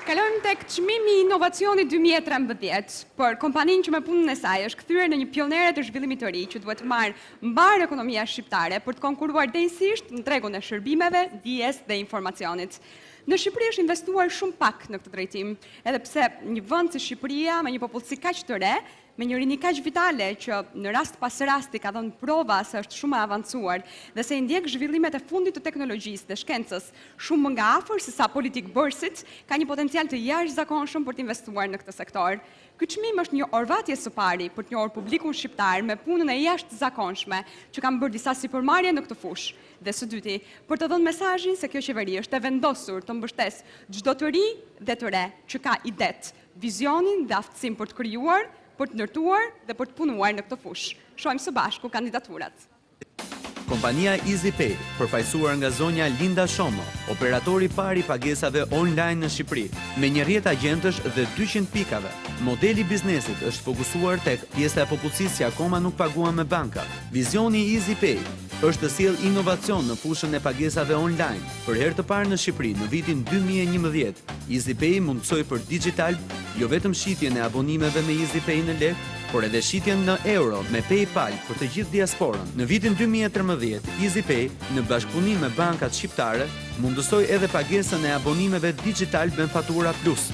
Kalojmë tek çmimi i inovacionit 2013, për kompaninë që me punën e saj është kthyer në një pionere të zhvillimit të ri që duhet të marrë mbar ekonomia shqiptare për të konkuruar drejtësisht në tregun e shërbimeve, dijes dhe informacionit. Në Shqipëri është investuar shumë pak në këtë drejtim, edhe pse një vend si Shqipëria me një popullsi kaq të re, me një rini kaq vitale që në rast pas rasti ka dhënë prova se është shumë e avancuar dhe se i ndjek zhvillimet e fundit të teknologjisë dhe shkencës shumë më nga afër se sa politik bërësit, ka një potencial të jashtëzakonshëm për të investuar në këtë sektor. Ky çmim është një orvatje së pari për të njohur publikun shqiptar me punën e jashtëzakonshme që kanë bërë disa sipërmarrje në këtë fushë. Dhe së dyti, për të dhënë mesazhin se kjo qeveri është e vendosur të mbështesë çdo të ri dhe të re që ka idet, vizionin dhe aftësinë për të krijuar, për të ndërtuar dhe për të punuar në këtë fushë. Shohim së bashku kandidaturat. Kompania EasyPay, përfaqësuar nga zonja Linda Shomo, operatori i parë i pagesave online në Shqipëri, me një rrjet agjentësh dhe 200 pikave. Modeli i biznesit është fokusuar tek pjesa e popullsisë që akoma nuk paguan me banka. Vizioni i EasyPay është të sjellë inovacion në fushën e pagesave online. Për herë të parë në Shqipëri në vitin 2011, EasyPay mundsoi për digital jo vetëm shitjen e abonimeve me EasyPay në lek, por edhe shitjen në euro me PayPal për të gjithë diasporën. Në vitin 2013, EasyPay, në bashkëpunim me bankat shqiptare, mundësoi edhe pagesën e abonimeve digital me Fatura Plus.